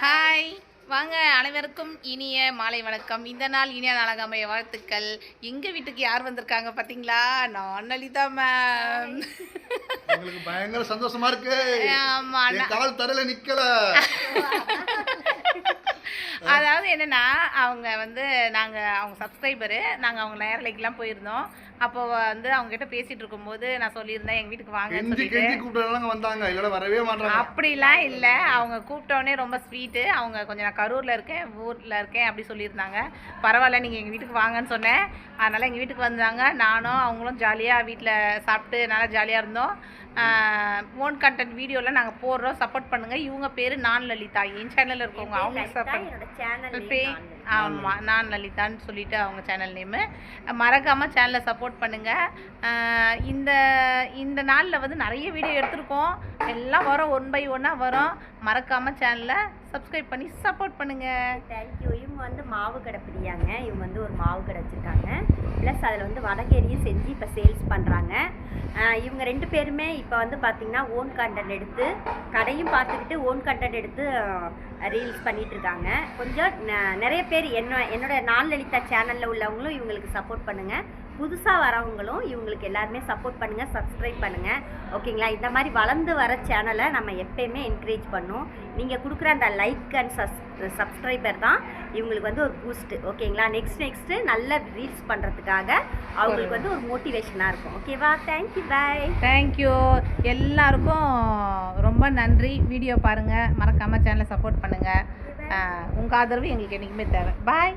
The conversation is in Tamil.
ஹாய், வாங்க. அனைவருக்கும் இனிய மாலை வணக்கம். இந்த நாள் இனிய நாளாக அமைய வாழ்த்துக்கள். எங்கள் வீட்டுக்கு யார் வந்திருக்காங்க பார்த்தீங்களா? நான் லலிதா மேம். எங்களுக்கு பயங்கர சந்தோஷமா இருக்கு. ஆமா, கால் தரையில நிக்கல. அதாவது என்னன்னா, அவங்க சப்ஸ்கிரைபரு. நாங்கள் அவங்க நேரலைக்கெல்லாம் போயிருந்தோம். அப்போ அவங்க கிட்ட பேசிட்டு இருக்கும்போது நான் சொல்லியிருந்தேன், எங்கள் வீட்டுக்கு வாங்கன்னு சொல்லிட்டு வந்தாங்க. இல்ல வரவே மாட்டாங்க. அப்படிலாம் இல்லை, அவங்க கூப்பிட்டோடனே ரொம்ப ஸ்வீட்டு. அவங்க கொஞ்சம் நான் கரூரில் இருக்கேன், ஊரில் இருக்கேன் அப்படி சொல்லியிருந்தாங்க. பரவாயில்ல, நீங்கள் எங்கள் வீட்டுக்கு வாங்கன்னு சொன்னேன். அதனால் எங்கள் வீட்டுக்கு வந்தாங்க. நானும் அவங்களும் ஜாலியாக வீட்டில் சாப்பிட்டு நல்லா ஜாலியாக இருந்தோம். ஓன் கண்டென்ட் வீடியோவில் நாங்கள் போடுறோம், சப்போர்ட் பண்ணுங்கள். இவங்க பேர் நான் லலிதா. என் சேனலில் இருக்கவங்க அவங்க ஆமாம், நான் லலிதான்னு சொல்லிட்டு அவங்க சேனல் நேமு. மறக்காமல் சேனலை சப்போர்ட் பண்ணுங்கள். இந்த நாளில் நிறைய வீடியோ எடுத்திருக்கோம். எல்லாம் வரும், 1 by 1 வரும். மறக்காமல் சேனலை சப்ஸ்கிரைப் பண்ணி சப்போர்ட் பண்ணுங்கள். தேங்க்யூ. இவங்க மாவு கடை பிரியாங்க. இவங்க ஒரு மாவு கடை வச்சுருக்காங்க. ப்ளஸ் அதில் வடகேரியும் செஞ்சு இப்போ சேல்ஸ் பண்ணுறாங்க. இவங்க 2 பேருமே இப்போ பார்த்திங்கன்னா ஓன் கண்டென்ட் எடுத்து கடையும் பார்த்துக்கிட்டு ஓன் கண்டென்ட் எடுத்து ரீல்ஸ் பண்ணிகிட்ருக்காங்க. கொஞ்சம் நிறைய பேர் என்னோட நான் லலிதா சேனலில் உள்ளவங்களும் இவங்களுக்கு சப்போர்ட் பண்ணுங்கள். புதுசாக வரவங்களும் இவங்களுக்கு எல்லாருமே சப்போர்ட் பண்ணுங்கள், சப்ஸ்கிரைப் பண்ணுங்கள். ஓகேங்களா? இந்த மாதிரி வளர்ந்து வர சேனலை நம்ம எப்போயுமே என்கரேஜ் பண்ணோம். நீங்கள் கொடுக்குற அந்த லைக் அண்ட் சப்ஸ்கிரைபர் தான் இவங்களுக்கு ஒரு பூஸ்ட்டு. ஓகேங்களா? நெக்ஸ்ட்டு நல்ல ரீல்ஸ் பண்ணுறதுக்காக அவங்களுக்கு ஒரு மோட்டிவேஷனாக இருக்கும். ஓகேவா? தேங்க்யூ, பாய். தேங்க்யூ. எல்லாருக்கும் ரொம்ப நன்றி. வீடியோ பாருங்கள், மறக்காமல் சேனலை சப்போர்ட் பண்ணுங்கள். உங்கள் ஆதரவு எங்களுக்கு என்றைக்குமே தேவை. பாய்.